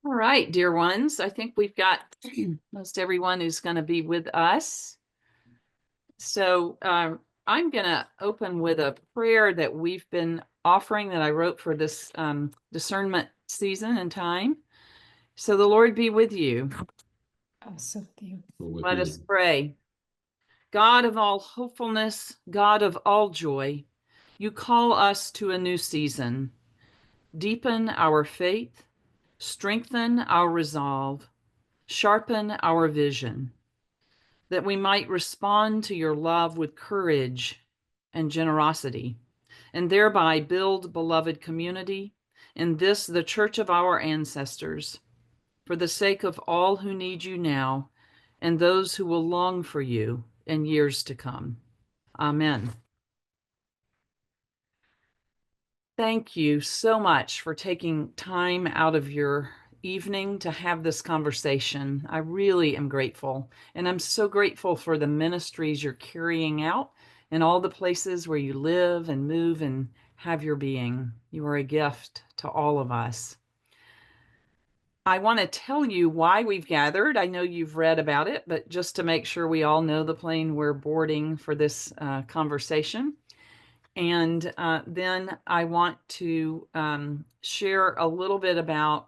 All right, dear ones, I think we've got most everyone who's going to be with us. So I'm going to open with a prayer that we've been offering that I wrote for this discernment season and time. So the Lord be with you. Also, Let us pray. God of all hopefulness, God of all joy, you call us to a new season. Deepen our faith, strengthen our resolve, sharpen our vision, that we might respond to your love with courage and generosity, and thereby build beloved community in this, the church of our ancestors, for the sake of all who need you now and those who will long for you in years to come. Amen. Thank you so much for taking time out of your evening to have this conversation. I really am grateful. And I'm so grateful for the ministries you're carrying out in all the places where you live and move and have your being. You are a gift to all of us. I want to tell you why we've gathered. I know you've read about it, but just to make sure we all know the plane we're boarding for this conversation. And then I want to share a little bit about,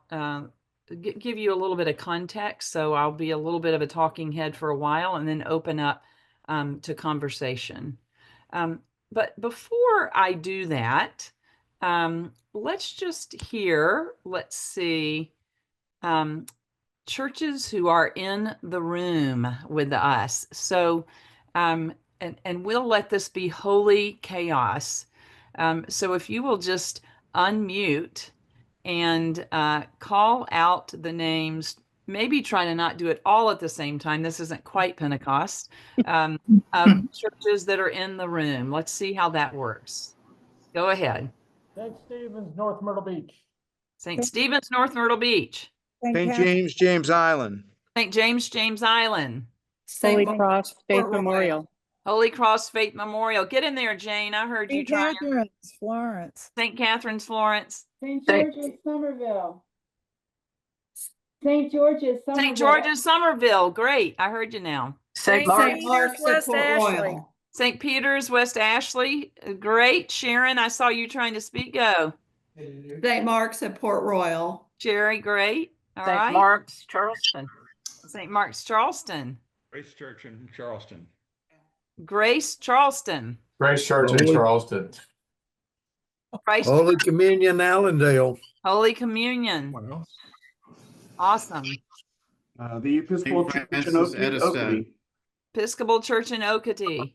give you a little bit of context. So I'll be a little bit of a talking head for a while and then open up to conversation. But before I do that, let's just hear, let's see, churches who are in the room with us. So, and we'll let this be holy chaos. So if you will just unmute and call out the names, maybe try to not do it all at the same time. This isn't quite Pentecost. Of churches that are in the room. Let's see how that works. Go ahead. St. Stephen's, North Myrtle Beach. St. Stephen's, North Myrtle Beach. St. James, James Island. St. James, James Island. Holy Cross Faith Memorial. Holy Cross Faith Memorial. Get in there, Jane. I heard you St. trying. Catherine's, Florence. St. Catherine's, Florence. St. George's, Somerville. St. George's, Somerville. St. George's, Somerville. Great. I heard you now. St. Mark's, West Port Ashley. Royal. St. Peter's, West Ashley. Great. Sharon, I saw you trying to speak. Go. St. Mark's at Port Royal. Jerry, great. All St. right. Mark's, Charleston. St. Mark's, Charleston. Grace Church in Charleston. Grace, Charleston. Grace Church in Charleston. Christ, Holy Communion, Allendale. Holy Communion. What else? Awesome. The Episcopal Church in Oakland. Episcopal Church in Okatee.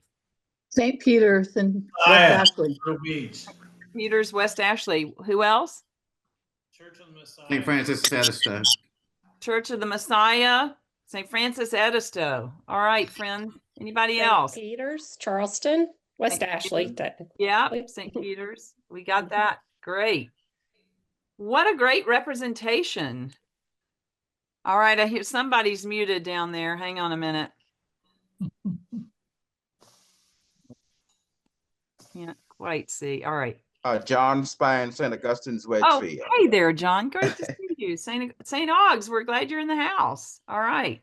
St. Peter's and West Ashley. Beach. Peter's, West Ashley. Who else? Church of the Messiah. St. Francis Edisto. Church of the Messiah, St. Francis Edisto. All right, friends. Anybody else? St. Peter's, Charleston, West St. Ashley. Yeah, St. Peter's. We got that. Great. What a great representation. All right, I hear somebody's muted down there. Hang on a minute. Can't quite see. All right. John Spine, St. Augustine's, Oh, Wedgefield. hey there, John. Great to see you. St. Augs, we're glad you're in the house. All right.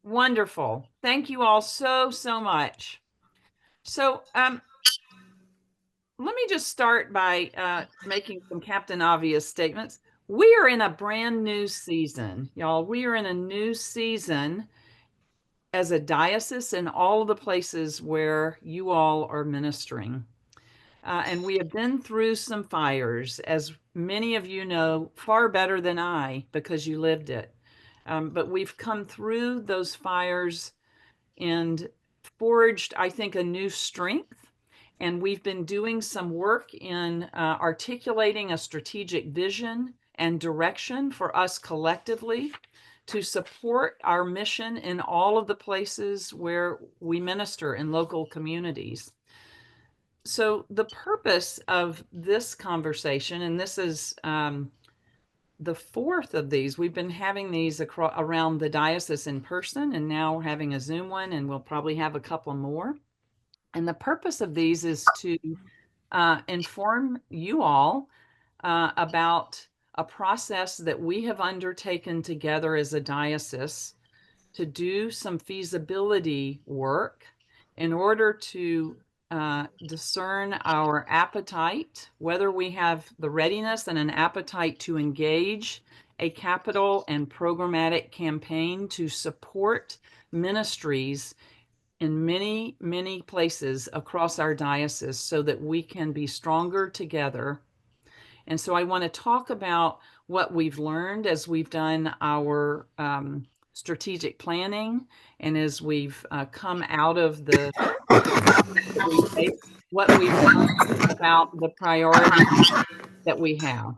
Wonderful. Thank you all so much. So let me just start by making some Captain Obvious statements. We are in a brand new season, y'all. We are in a new season as a diocese in all of the places where you all are ministering. And we have been through some fires, as many of you know far better than I, because you lived it. But we've come through those fires and forged, I think, a new strength. And we've been doing some work in articulating a strategic vision and direction for us collectively to support our mission in all of the places where we minister in local communities. So the purpose of this conversation, and this is the fourth of these, we've been having these around the diocese in person, and now we're having a Zoom one, and we'll probably have a couple more. And the purpose of these is to inform you all about a process that we have undertaken together as a diocese to do some feasibility work in order to discern our appetite, whether we have the readiness and an appetite to engage a capital and programmatic campaign to support ministries in many, many places across our diocese so that we can be stronger together. And so I want to talk about what we've learned as we've done our strategic planning and as we've come out of the what we've learned about the priorities that we have.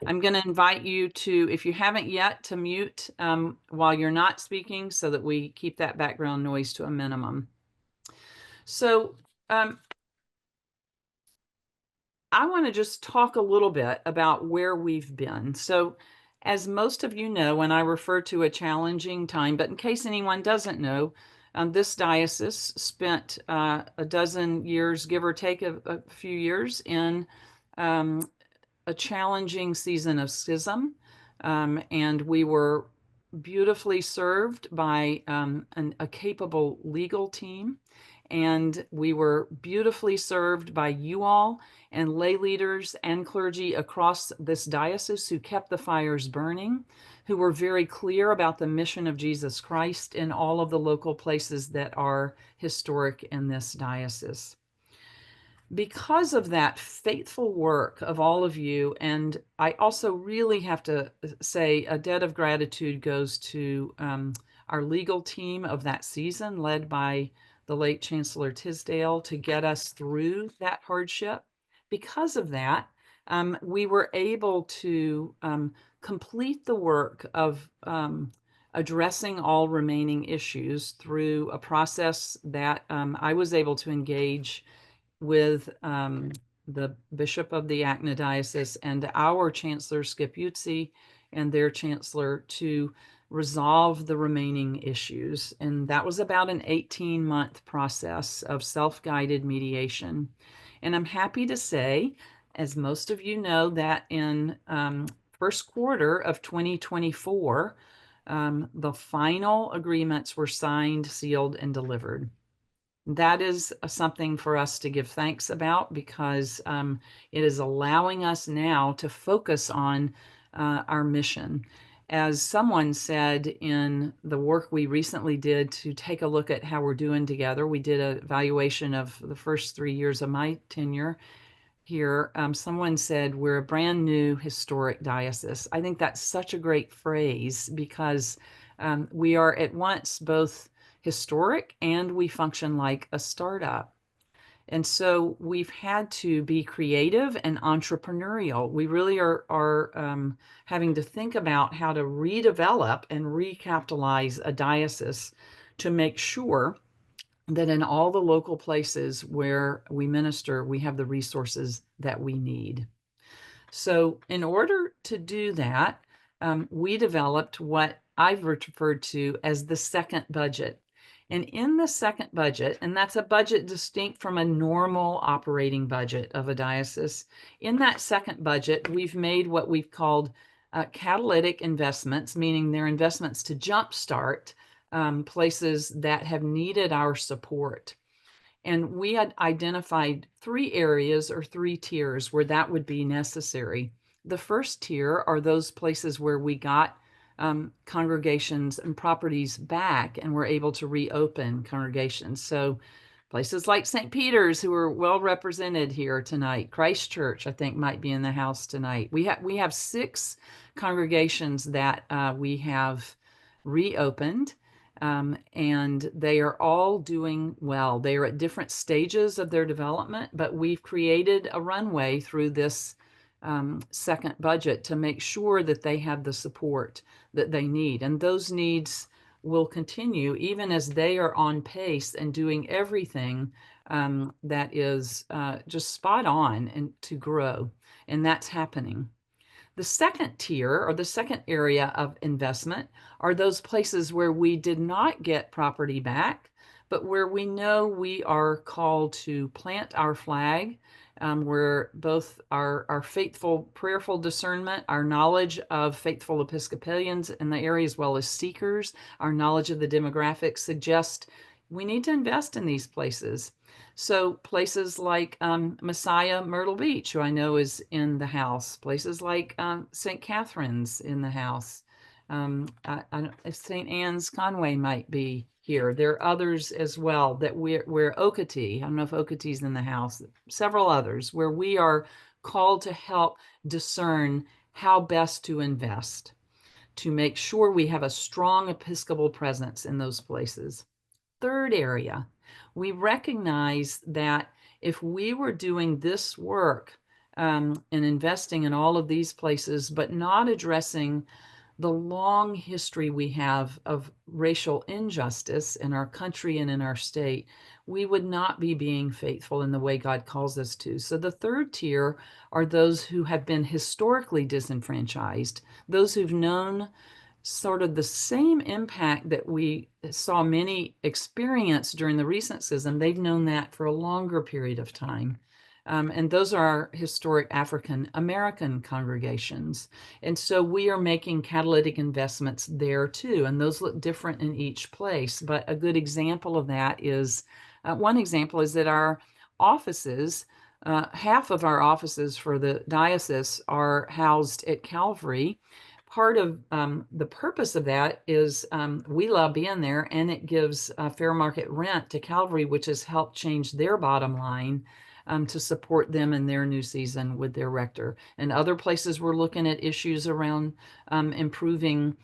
I'm going to invite you to, if you haven't yet, to mute while you're not speaking so that we keep that background noise to a minimum. So I want to just talk a little bit about where we've been. So as most of you know, when I refer to a challenging time, but in case anyone doesn't know, this diocese spent a dozen years, give or take a few years, in a challenging season of schism. And we were beautifully served by a capable legal team. And we were beautifully served by you all and lay leaders and clergy across this diocese who kept the fires burning, who were very clear about the mission of Jesus Christ in all of the local places that are historic in this diocese. Because of that faithful work of all of you, and I also really have to say a debt of gratitude goes to our legal team of that season, led by the late Chancellor Tisdale, to get us through that hardship. Because of that, we were able to complete the work of addressing all remaining issues through a process that I was able to engage with the Bishop of the Acna Diocese and our Chancellor Scapuzzi and their Chancellor to resolve the remaining issues. And that was about an 18-month process of self-guided mediation. And I'm happy to say, as most of you know, that in first quarter of 2024, the final agreements were signed, sealed, and delivered. That is something for us to give thanks about, because it is allowing us now to focus on our mission. As someone said in the work we recently did to take a look at how we're doing together, we did an evaluation of the first 3 years of my tenure here. Someone said, we're a brand new historic diocese. I think that's such a great phrase, because we are at once both historic and we function like a startup. And so we've had to be creative and entrepreneurial. We really are having to think about how to redevelop and recapitalize a diocese to make sure that in all the local places where we minister, we have the resources that we need. So in order to do that, we developed what I've referred to as the second budget. And in the second budget, and that's a budget distinct from a normal operating budget of a diocese, in that second budget, we've made what we've called catalytic investments, meaning they're investments to jumpstart places that have needed our support. And we had identified 3 areas or 3 tiers where that would be necessary. The first tier are those places where we got congregations and properties back and were able to reopen congregations. So places like St. Peter's, who are well represented here tonight. Christ Church, I think, might be in the house tonight. We have 6 congregations that we have reopened. And they are all doing well. They are at different stages of their development, but we've created a runway through this second budget to make sure that they have the support that they need. And those needs will continue even as they are on pace and doing everything that is just spot on and to grow. And that's happening. The second tier, or the second area of investment, are those places where we did not get property back, but where we know we are called to plant our flag where both our faithful, prayerful discernment, our knowledge of faithful Episcopalians in the area, as well as seekers, our knowledge of the demographics suggest we need to invest in these places. So places like Messiah Myrtle Beach, who I know is in the house, places like St. Catherine's in the house, St. Anne's Conway might be here. There are others as well that we're Okatee. I don't know if Okatee's in the house. Several others where we are called to help discern how best to invest, to make sure we have a strong Episcopal presence in those places. Third area, we recognize that if we were doing this work and investing in all of these places, but not addressing the long history we have of racial injustice in our country and in our state, we would not be being faithful in the way God calls us to. So the third tier are those who have been historically disenfranchised, those who've known sort of the same impact that we saw many experience during the recent schism. They've known that for a longer period of time. And those are our historic African American congregations. And so we are making catalytic investments there too. And those look different in each place. But a good example of that is, one example is that our offices, half of our offices for the diocese are housed at Calvary. Part of the purpose of that is we love being there, and it gives fair market rent to Calvary, which has helped change their bottom line to support them in their new season with their rector. And other places we're looking at issues around improving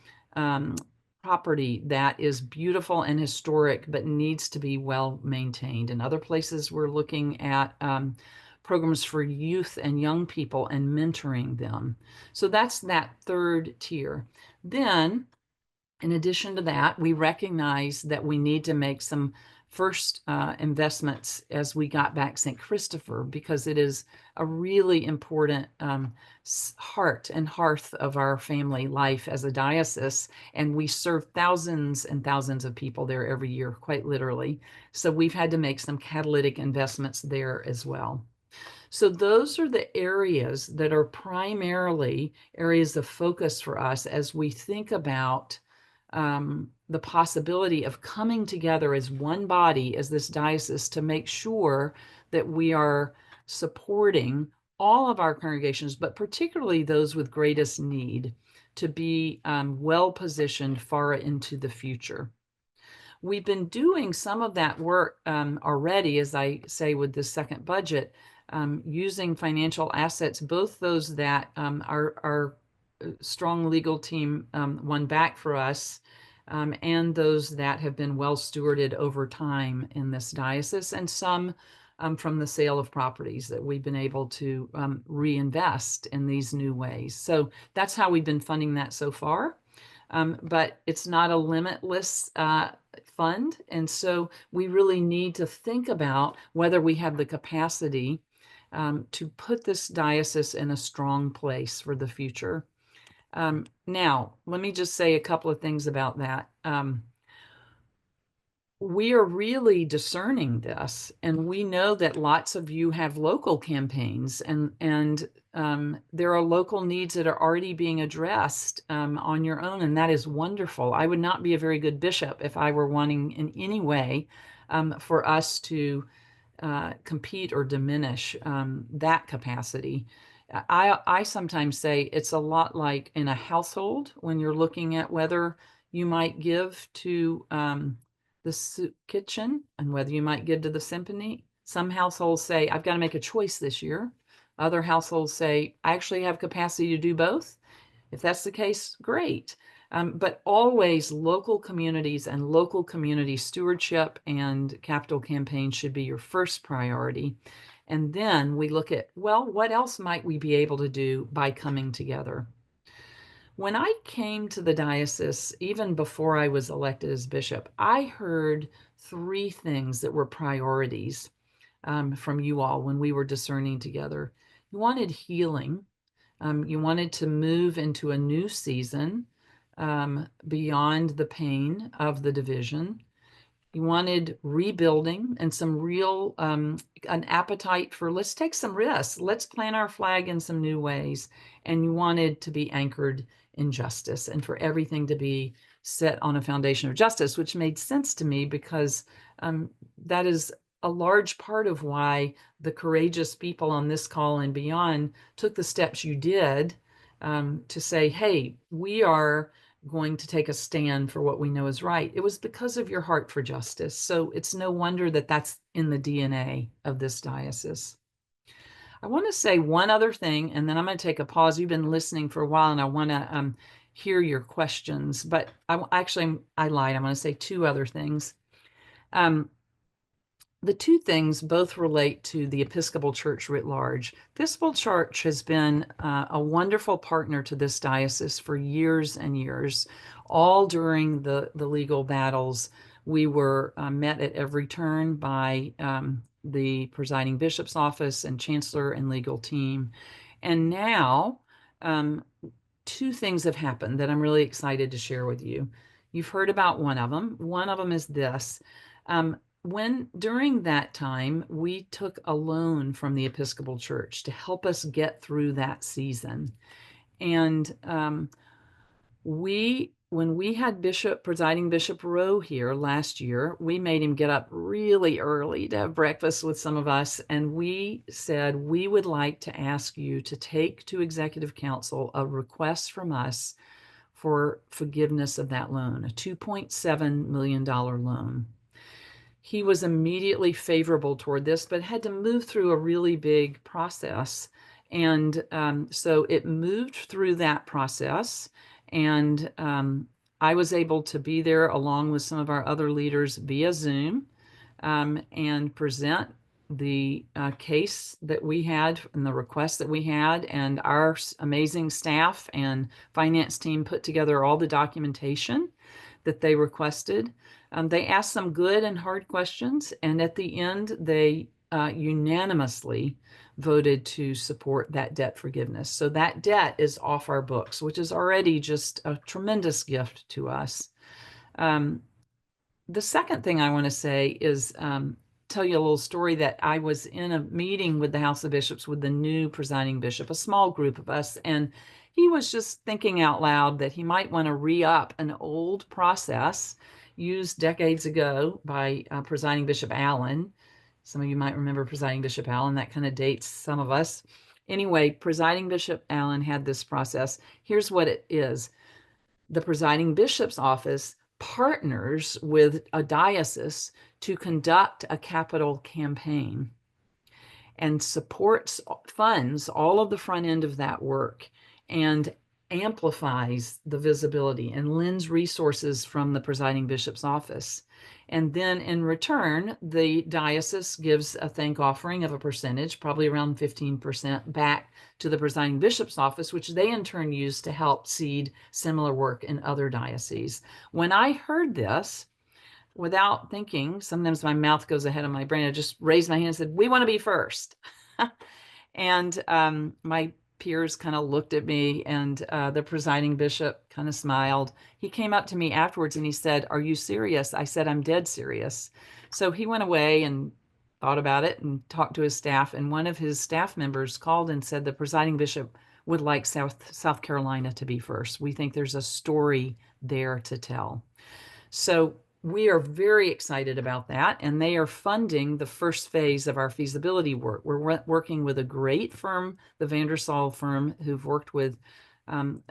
property that is beautiful and historic, but needs to be well maintained. In other places we're looking at programs for youth and young people and mentoring them. So that's that third tier. Then, in addition to that, we recognize that we need to make some first investments as we got back St. Christopher, because it is a really important heart and hearth of our family life as a diocese. And we serve thousands and thousands of people there every year, quite literally. So we've had to make some catalytic investments there as well. So those are the areas that are primarily areas of focus for us as we think about the possibility of coming together as one body, as this diocese, to make sure that we are supporting all of our congregations, but particularly those with greatest need, to be well positioned far into the future. We've been doing some of that work already, as I say, with this second budget, using financial assets, both those that our strong legal team won back for us, and those that have been well stewarded over time in this diocese, and some from the sale of properties that we've been able to reinvest in these new ways. So that's how we've been funding that so far. But it's not a limitless fund. And so we really need to think about whether we have the capacity to put this diocese in a strong place for the future. Now, let me just say a couple of things about that. We are really discerning this, and we know that lots of you have local campaigns, and there are local needs that are already being addressed on your own, and that is wonderful. I would not be a very good bishop if I were wanting in any way for us to compete or diminish that capacity. I sometimes say it's a lot like in a household when you're looking at whether you might give to the soup kitchen and whether you might give to the symphony. Some households say, I've got to make a choice this year. Other households say, I actually have capacity to do both. If that's the case, great. But always local communities and local community stewardship and capital campaigns should be your first priority. And then we look at, well, what else might we be able to do by coming together? When I came to the diocese, even before I was elected as bishop, I heard three things that were priorities from you all when we were discerning together. You wanted healing. You wanted to move into a new season beyond the pain of the division. You wanted rebuilding and some real, an appetite for let's take some risks. Let's plant our flag in some new ways. And you wanted to be anchored in justice and for everything to be set on a foundation of justice, which made sense to me because that is a large part of why the courageous people on this call and beyond took the steps you did to say, hey, we are going to take a stand for what we know is right. It was because of your heart for justice. So it's no wonder that that's in the DNA of this diocese. I want to say one other thing, and then I'm going to take a pause. You've been listening for a while, and I want to hear your questions. But I lied. I'm going to say two other things. The two things both relate to the Episcopal Church writ large. Episcopal Church has been a wonderful partner to this diocese for years and years. All during the legal battles, we were met at every turn by the presiding bishop's office and chancellor and legal team. And now, two things have happened that I'm really excited to share with you. You've heard about one of them. One of them is this. When during that time, we took a loan from the Episcopal Church to help us get through that season. And when we had Presiding Bishop Rowe here last year, we made him get up really early to have breakfast with some of us. And we said, we would like to ask you to take to Executive Council a request from us for forgiveness of that loan, a $2.7 million loan. He was immediately favorable toward this, but had to move through a really big process. And so it moved through that process. And I was able to be there along with some of our other leaders via Zoom and present the case that we had and the request that we had. And our amazing staff and finance team put together all the documentation that they requested. They asked some good and hard questions, and at the end, they unanimously voted to support that debt forgiveness. So that debt is off our books, which is already just a tremendous gift to us. The second thing I want to say is tell you a little story that I was in a meeting with the House of Bishops with the new presiding bishop, a small group of us, and he was just thinking out loud that he might want to re-up an old process used decades ago by presiding Bishop Allen. Some of you might remember presiding Bishop Allen. That kind of dates some of us. Anyway, presiding Bishop Allen had this process. Here's what it is. The presiding bishop's office partners with a diocese to conduct a capital campaign and funds all of the front end of that work and amplifies the visibility and lends resources from the presiding bishop's office. And then in return, the diocese gives a thank offering of a percentage, probably around 15%, back to the presiding bishop's office, which they in turn use to help seed similar work in other dioceses. When I heard this, without thinking, sometimes my mouth goes ahead of my brain, I just raised my hand and said, we want to be first. And my peers kind of looked at me, and the presiding bishop kind of smiled. He came up to me afterwards and he said, are you serious? I said, I'm dead serious. So he went away and thought about it and talked to his staff. And one of his staff members called and said, the presiding bishop would like South Carolina to be first. We think there's a story there to tell. So we are very excited about that, and they are funding the first phase of our feasibility work. We're working with a great firm, the Vandersall firm, who've worked with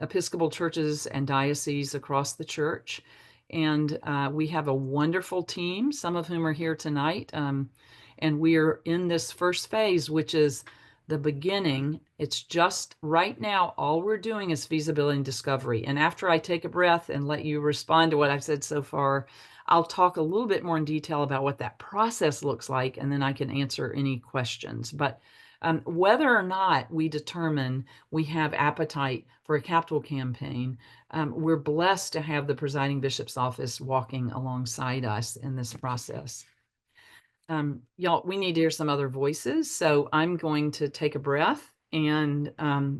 Episcopal churches and dioceses across the church. And we have a wonderful team, some of whom are here tonight. And we are in this first phase, which is the beginning. It's just right now, all we're doing is feasibility and discovery. And after I take a breath and let you respond to what I've said so far, I'll talk a little bit more in detail about what that process looks like, and then I can answer any questions. But whether or not we determine we have appetite for a capital campaign, we're blessed to have the presiding bishop's office walking alongside us in this process. Y'all, we need to hear some other voices. So I'm going to take a breath and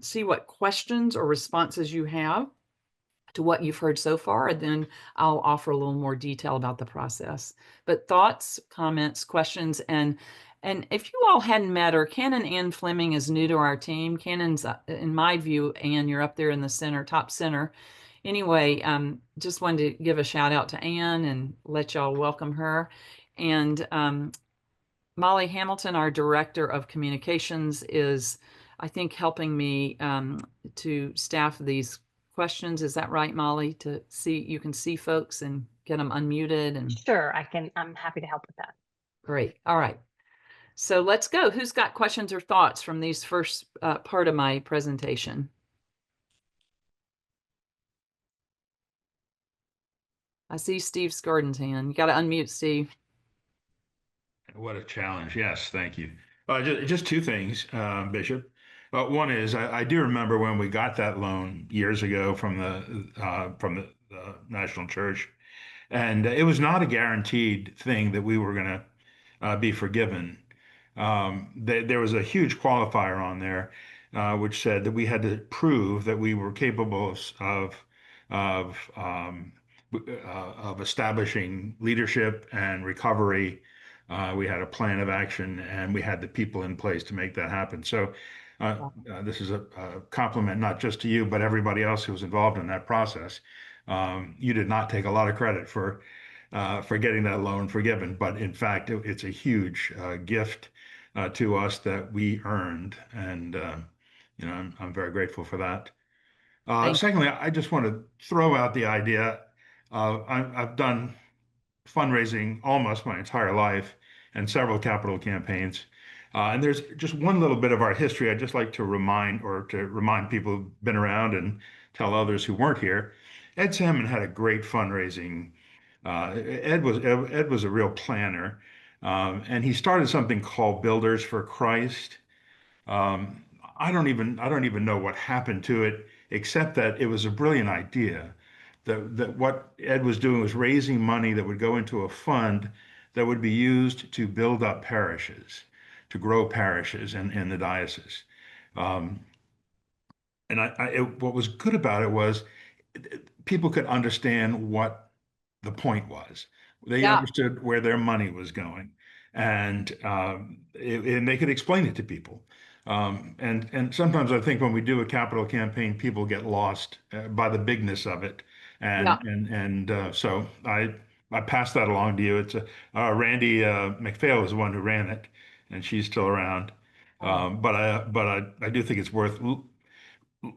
see what questions or responses you have. to what you've heard so far, and then I'll offer a little more detail about the process. But thoughts, comments, questions, and if you all hadn't met her, Canon Ann Fleming is new to our team. Canon's, in my view, Ann, you're up there in the center, top center. Anyway, just wanted to give a shout out to Ann and let y'all welcome her. And Molly Hamilton, our Director of Communications, is, I think, helping me to staff these questions. Is that right, Molly? To see, you can see folks and get them unmuted and. Sure, I'm happy to help with that. Great. All right. So let's go. Who's got questions or thoughts from these first part of my presentation? I see Steve Scarden's hand. You got to unmute, Steve. What a challenge. Yes, thank you. Just two things, Bishop. One is I do remember when we got that loan years ago from the National Church, and it was not a guaranteed thing that we were going to be forgiven. There was a huge qualifier on there, which said that we had to prove that we were capable of establishing leadership and recovery. We had a plan of action, and we had the people in place to make that happen. So this is a compliment not just to you, but everybody else who was involved in that process. You did not take a lot of credit for getting that loan forgiven, but in fact, it's a huge gift to us that we earned, and I'm very grateful for that. Secondly, I just want to throw out the idea. I've done fundraising almost my entire life and several capital campaigns. And there's just one little bit of our history I'd just like to remind people who've been around and tell others who weren't here. Ed Salmon had a great fundraising. Ed was a real planner, and he started something called Builders for Christ. I don't even know what happened to it, except that it was a brilliant idea. That what Ed was doing was raising money that would go into a fund that would be used to build up parishes, to grow parishes in the diocese. And what was good about it was people could understand what the point was. They understood where their money was going, and they could explain it to people. And sometimes I think when we do a capital campaign, people get lost by the bigness of it. So I pass that along to you. It's Randy McPhail is the one who ran it, and she's still around. But I do think it's worth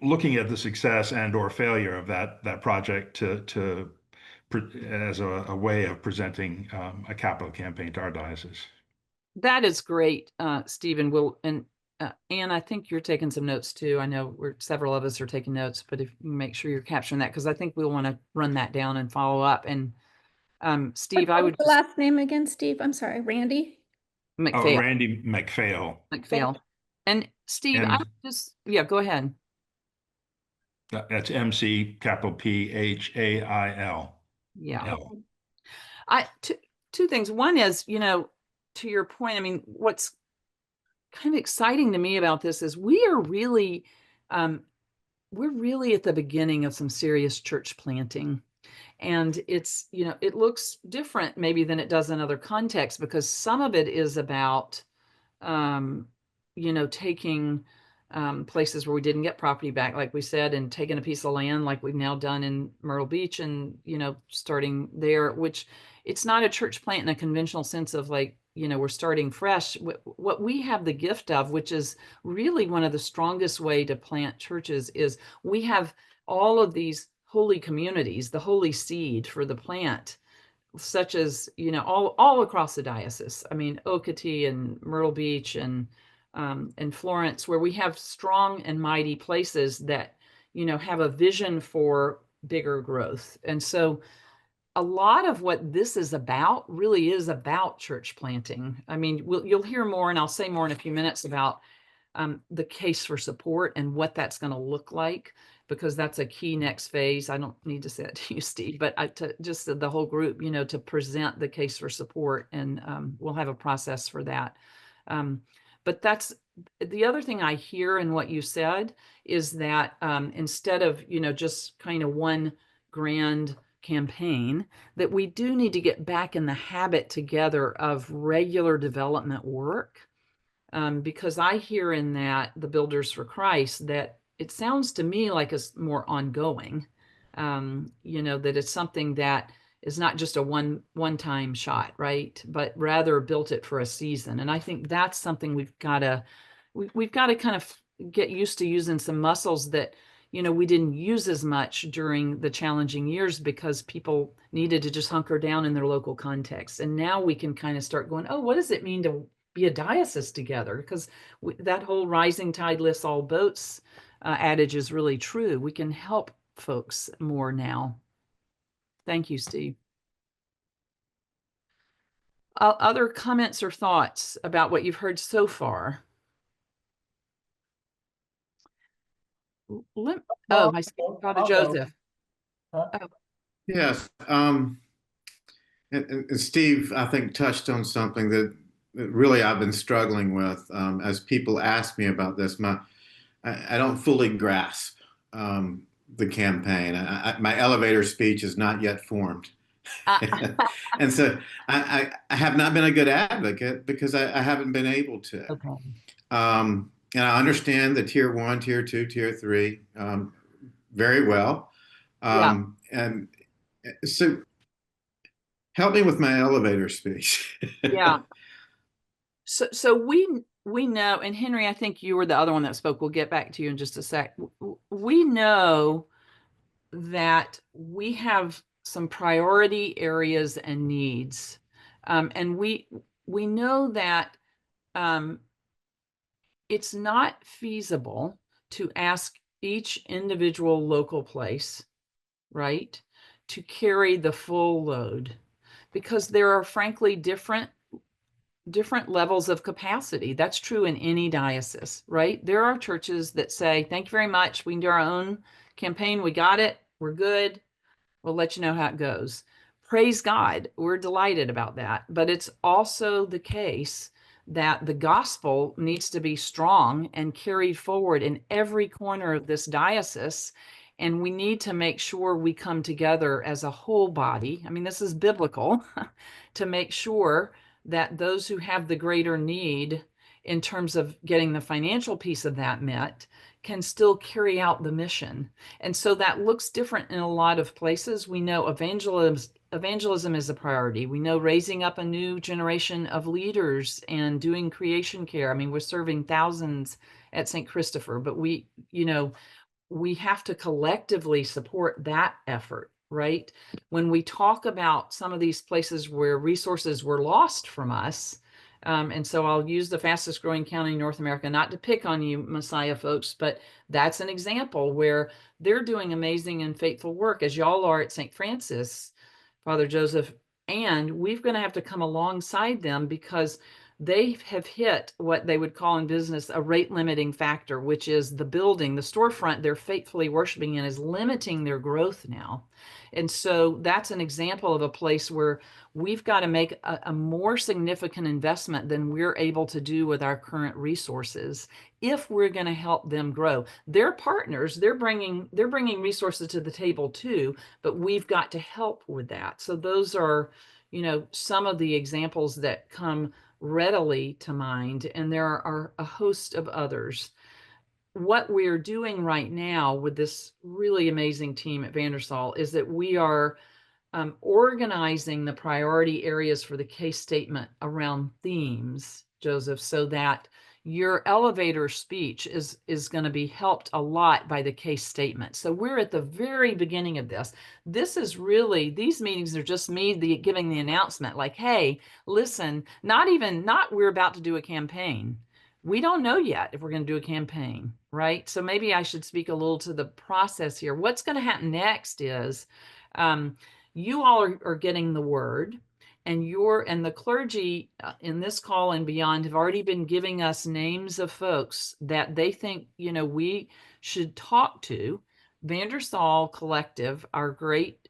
looking at the success and or failure of that project as a way of presenting a capital campaign to our diocese. That is great, Stephen. Anne, I think you're taking some notes too. I know several of us are taking notes, but if you make sure you're capturing that, because I think we'll want to run that down and follow up. And Steve, I would the last name again, Steve? I'm sorry, Randy? McPhail. Randy McPhail. McPhail. And Steve, I go ahead. That's MC capital PHAIL. Yeah. Two things. One is, to your point, I mean, what's kind of exciting to me about this is we're really at the beginning of some serious church planting. And it's, it looks different maybe than it does in other contexts, because some of it is about, taking places where we didn't get property back, like we said, and taking a piece of land like we've now done in Myrtle Beach, and, starting there, which it's not a church plant in a conventional sense of like, we're starting fresh. What we have the gift of, which is really one of the strongest way to plant churches, is we have all of these holy communities, the holy seed for the plant, such as, all across the diocese. I mean, Okatee and Myrtle Beach and Florence, where we have strong and mighty places that, have a vision for bigger growth. And so a lot of what this is about really is about church planting. I mean, you'll hear more, and I'll say more in a few minutes about the case for support and what that's going to look like, because that's a key next phase. I don't need to say it to you, Steve, but just the whole group, to present the case for support, and we'll have a process for that. But the other thing I hear in what you said is that instead of, just kind of one grand campaign, that we do need to get back in the habit together of regular development work. Because I hear in that the Builders for Christ that it sounds to me like it's more ongoing, that it's something that is not just a one-time shot, right? But rather built it for a season. And I think that's something we've got to kind of get used to using some muscles that, we didn't use as much during the challenging years because people needed to just hunker down in their local context. And now we can kind of start going, oh, what does it mean to be a diocese together? Because that whole rising tide lifts all boats adage is really true. We can help folks more now. Thank you, Steve. Other comments or thoughts about what you've heard so far? I see Father Joseph. Yes. And Steve, I think, touched on something that really I've been struggling with as people ask me about this. I don't fully grasp the campaign. My elevator speech is not yet formed. And so I have not been a good advocate because I haven't been able to. Okay. And I understand the tier 1, tier 2, tier 3 very well. And so help me with my elevator speech. Yeah. So we know, and Henry, I think you were the other one that spoke. We'll get back to you in just a sec. We know that we have some priority areas and needs. And we know that it's not feasible to ask each individual local place, right, to carry the full load, because there are frankly different levels of capacity. That's true in any diocese, right? There are churches that say, thank you very much, we can do our own campaign, we got it, we're good, we'll let you know how it goes. Praise God, we're delighted about that. But it's also the case that the gospel needs to be strong and carried forward in every corner of this diocese. And we need to make sure we come together as a whole body. I mean, this is biblical to make sure that those who have the greater need in terms of getting the financial piece of that met can still carry out the mission. And so that looks different in a lot of places. We know evangelism is a priority. We know raising up a new generation of leaders and doing creation care. I mean, we're serving thousands at St. Christopher, but we have to collectively support that effort, right? When we talk about some of these places where resources were lost from us, and so I'll use the fastest growing county in North America, not to pick on you, Messiah folks, but that's an example where they're doing amazing and faithful work, as y'all are at St. Francis, Father Joseph, and we're going to have to come alongside them because they have hit what they would call in business a rate limiting factor, which is the building, the storefront they're faithfully worshiping in is limiting their growth now. And so that's an example of a place where we've got to make a more significant investment than we're able to do with our current resources if we're going to help them grow. They're partners, they're bringing resources to the table too, but we've got to help with that. So those are, some of the examples that come readily to mind, and there are a host of others. What we're doing right now with this really amazing team at Vandersall is that we are organizing the priority areas for the case statement around themes, Joseph, so that your elevator speech is going to be helped a lot by the case statement. So we're at the very beginning of this. This is really, these meetings are just me giving the announcement like, hey, listen, not we're about to do a campaign. We don't know yet if we're going to do a campaign, right? So maybe I should speak a little to the process here. What's going to happen next is you all are getting the word, and the clergy in this call and beyond have already been giving us names of folks that they think, we should talk to. Vandersall Collective, our great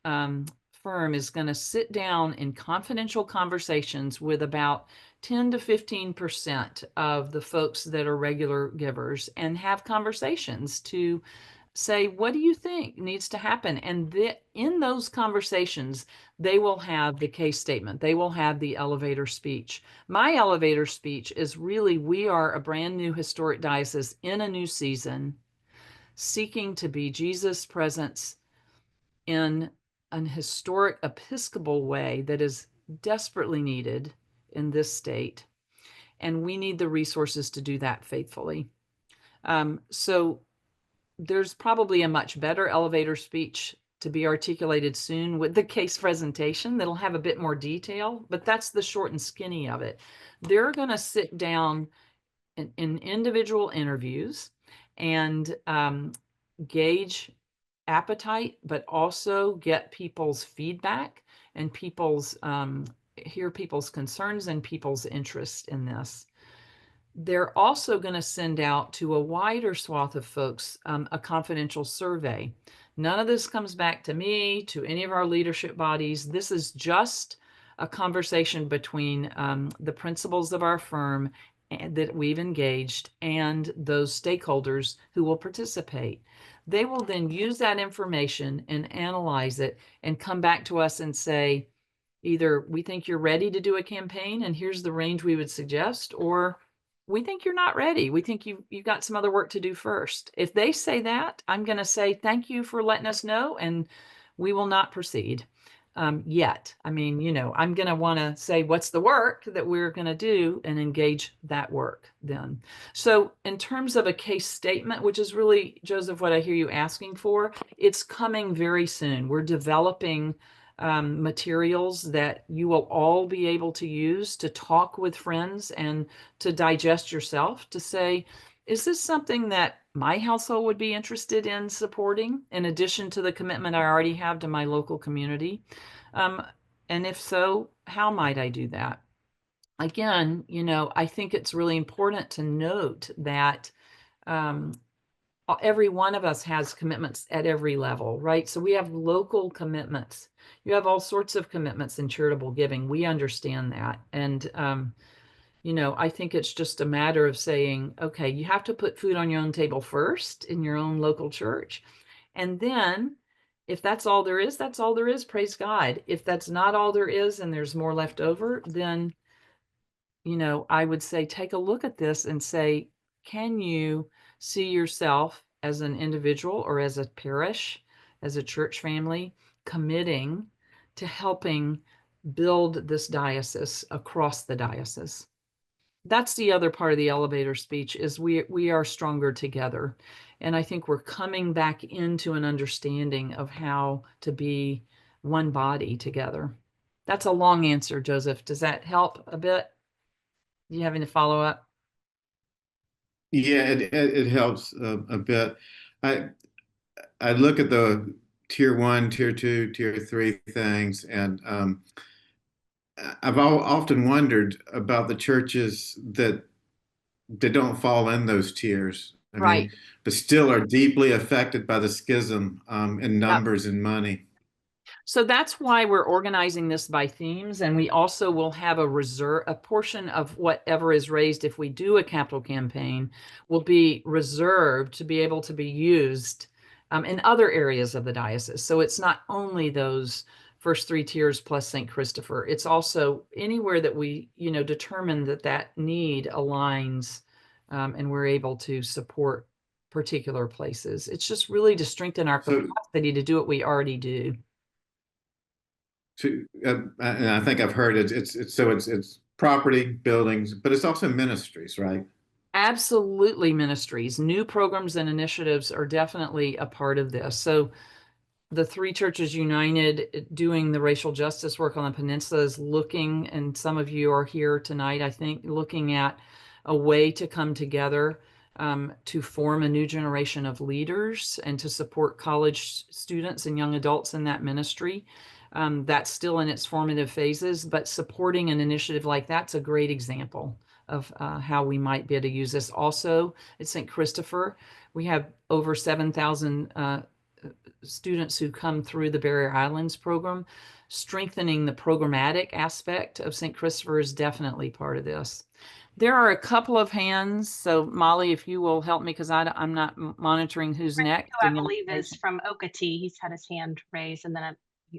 firm is going to sit down in confidential conversations with about 10 to 15% of the folks that are regular givers and have conversations to say, what do you think needs to happen? And in those conversations, they will have the case statement. They will have the elevator speech. My elevator speech is really, we are a brand new historic diocese in a new season, seeking to be Jesus' presence in an historic Episcopal way that is desperately needed in this state. And we need the resources to do that faithfully. So there's probably a much better elevator speech to be articulated soon with the case presentation that'll have a bit more detail, but that's the short and skinny of it. They're going to sit down in individual interviews and gauge appetite, but also get people's feedback and hear people's concerns and people's interest in this. They're also going to send out to a wider swath of folks a confidential survey. None of this comes back to me, to any of our leadership bodies. This is just a conversation between the principals of our firm that we've engaged and those stakeholders who will participate. They will then use that information and analyze it and come back to us and say, either we think you're ready to do a campaign and here's the range we would suggest, or we think you're not ready. We think you've got some other work to do first. If they say that, I'm going to say, thank you for letting us know, and we will not proceed yet. I mean, I'm going to want to say, what's the work that we're going to do and engage that work then. So in terms of a case statement, which is really, Joseph, what I hear you asking for, it's coming very soon. We're developing materials that you will all be able to use to talk with friends and to digest yourself, to say, is this something that my household would be interested in supporting in addition to the commitment I already have to my local community? And if so, how might I do that? Again, I think it's really important to note that every one of us has commitments at every level, right? So we have local commitments. You have all sorts of commitments in charitable giving. We understand that. And, I think it's just a matter of saying, okay, you have to put food on your own table first in your own local church. And then if that's all there is, that's all there is, praise God. If that's not all there is and there's more left over, then, I would say, take a look at this and say, can you see yourself as an individual or as a parish, as a church family, committing to helping build this diocese across the diocese? That's the other part of the elevator speech, is we are stronger together. And I think we're coming back into an understanding of how to be one body together. That's a long answer, Joseph. Does that help a bit? Do you have any follow up? Yeah, it helps a bit. I look at the tier 1, tier 2, tier 3 things, and I've often wondered about the churches that don't fall in those tiers. I Right. mean, but still are deeply affected by the schism in numbers and money. So that's why we're organizing this by themes, and we also will have a portion of whatever is raised if we do a capital campaign will be reserved to be able to be used in other areas of the diocese. So it's not only those first 3 tiers plus St. Christopher. It's also anywhere that we, determine that need aligns and we're able to support particular places. It's just really to strengthen our capacity to do what we already do. And I think I've heard it's property, buildings, but it's also ministries, right? Absolutely, ministries. New programs and initiatives are definitely a part of this. So the 3 Churches United doing the racial justice work on the peninsula is looking, and some of you are here tonight, I think, looking at a way to come together to form a new generation of leaders and to support college students and young adults in that ministry. That's still in its formative phases, but supporting an initiative like that's a great example of how we might be able to use this. Also, at St. Christopher, we have over 7,000 students who come through the Barrier Islands program, strengthening the programmatic aspect of St. Christopher is definitely part of this. There are a couple of hands. So Molly, if you will help me, because I'm not monitoring who's next. I and then believe is from Okatee. He's had his hand raised, and then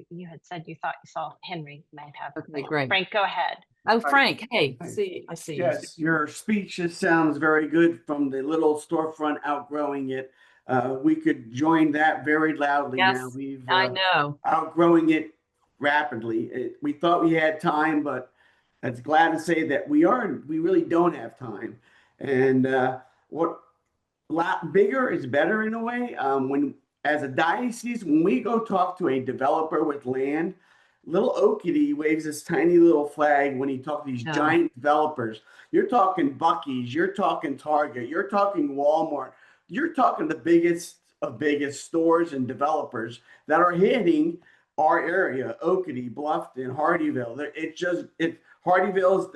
you had said you thought you saw Henry might have. Okay, great. Frank, go ahead. Oh, Frank, hey, Hi. I see you. Yes, your speech just sounds very good from the little storefront outgrowing it. We could join that very loudly now. Yes, We've I know. outgrowing it rapidly. We thought we had time, but I'm glad to say that we really don't have time. And what a lot bigger is better in a way. When as a diocese, when we go talk to a developer with land, little Okatee waves this tiny little flag when he talks to these Yeah. giant developers. You're talking Buc-ee's, you're talking Target, you're talking Walmart, you're talking the biggest of biggest stores and developers that are hitting our area, Okatee, Bluffton, Hardyville. Hardyville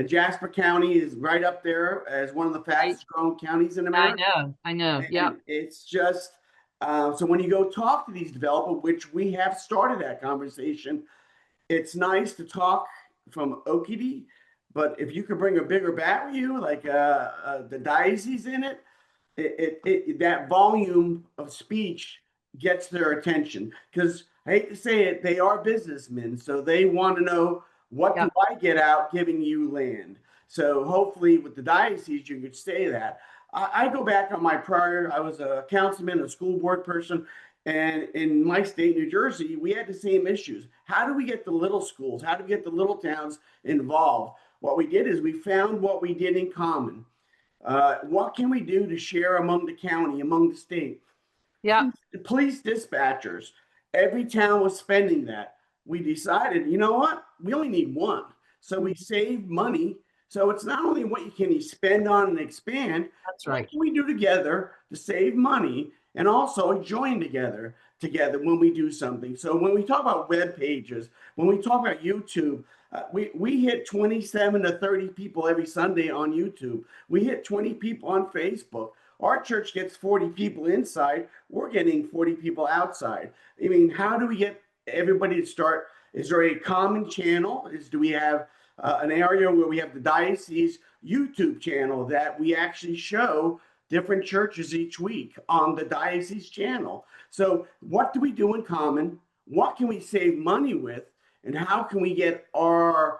Jasper County is right up there as one of the fastest growing counties in America. I know. And Yeah. it's just so when you go talk to these developers, which we have started that conversation, it's nice to talk from Okatee, but if you could bring a bigger bat with you, like the diocese in it, that volume of speech gets their attention. Because I hate to say it, they are businessmen, so they want to know, what do I get out giving you land? So hopefully with the diocese, you could say that. I go back on my prior, I was a councilman, a school board person, and in my state, New Jersey, we had the same issues. How do we get the little schools? How do we get the little towns involved? What we did is we found what we did in common. What can we do to share among the county, among the state? Yeah. Police dispatchers. Every town was spending that. We decided, you know what? We only need one. So we save money. So it's not only what you can spend on and expand. That's right. What can we do together to save money and also join together when we do something? So when we talk about web pages, when we talk about YouTube, we hit 27 to 30 people every Sunday on YouTube. We hit 20 people on Facebook. Our church gets 40 people inside. We're getting 40 people outside. I mean, how do we get everybody to start? Is there a common channel? Do we have an area where we have the diocese YouTube channel that we actually show different churches each week on the diocese channel? So what do we do in common? What can we save money with? And how can we get our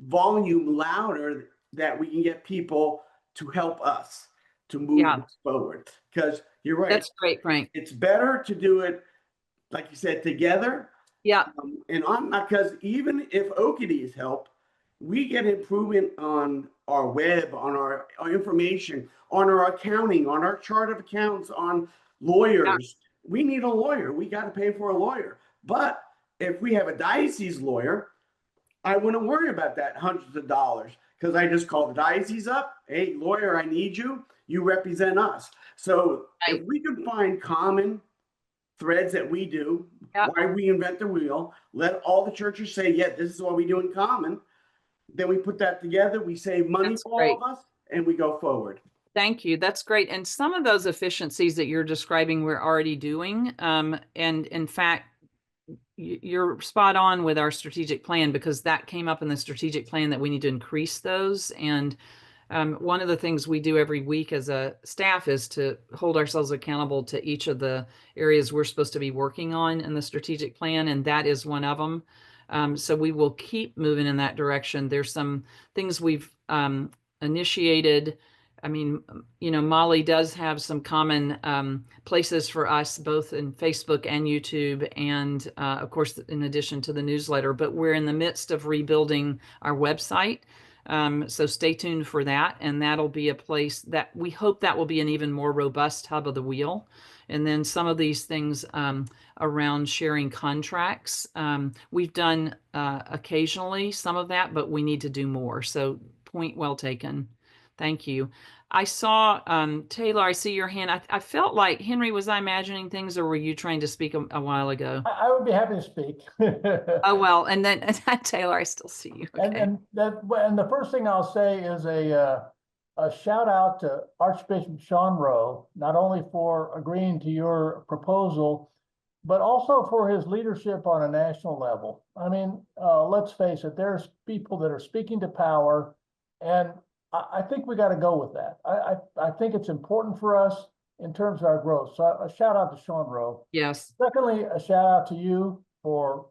volume louder that we can get people to help us to move this forward? Because you're right. That's great, Frank. It's better to do it, like you said, together. Yeah. And I'm not, because even if Okatee's help, we get improvement on our web, on our information, on our accounting, on our chart of accounts, on lawyers. Yeah. We need a lawyer. We got to pay for a lawyer. But if we have a diocese lawyer, I wouldn't worry about that hundreds of dollars, because I just call the diocese up. Hey, lawyer, I need you. You represent us. So if we could find common threads that we do, why we invent the wheel, let all the churches say, yeah, this is what we do in common. Then we put that together. We save money for all of us, and we go forward. Thank you. That's great. And some of those efficiencies that you're describing, we're already doing. And in fact, you're spot on with our strategic plan, because that came up in the strategic plan that we need to increase those. And one of the things we do every week as a staff is to hold ourselves accountable to each of the areas we're supposed to be working on in the strategic plan. And that is one of them. So we will keep moving in that direction. There's some things we've initiated. I mean, you know, Molly does have some common places for us, both in Facebook and YouTube, and of course, in addition to the newsletter, but we're in the midst of rebuilding our website. So stay tuned for that. And that'll be a place that we hope that will be an even more robust hub of the wheel. And then some of these things around sharing contracts. We've done occasionally some of that, but we need to do more. So point well taken. Thank you. I saw, Taylor, I see your hand. I felt like, Henry, was I imagining things, or were you trying to speak a while ago? I would be happy to speak. Oh, well, and then Taylor, I still see you. Okay. And the first thing I'll say is a shout out to Archbishop Sean Rowe, not only for agreeing to your proposal, but also for his leadership on a national level. I mean, let's face it, there's people that are speaking to power, and I think we got to go with that. I think it's important for us in terms of our growth. So a shout out to Sean Rowe. Yes. Secondly, a shout out to you for,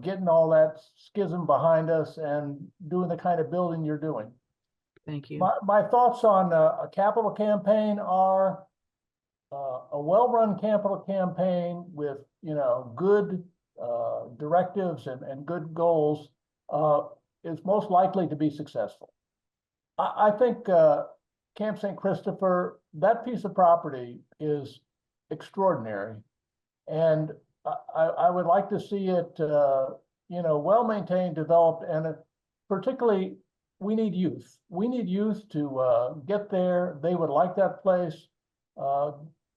getting all that schism behind us and doing the kind of building you're doing. Thank you. My thoughts on a capital campaign are a well-run capital campaign with, good directives and good goals is most likely to be successful. I think Camp St. Christopher, that piece of property is extraordinary. And I would like to see it, well-maintained, developed, and particularly we need youth. We need youth to get there. They would like that place.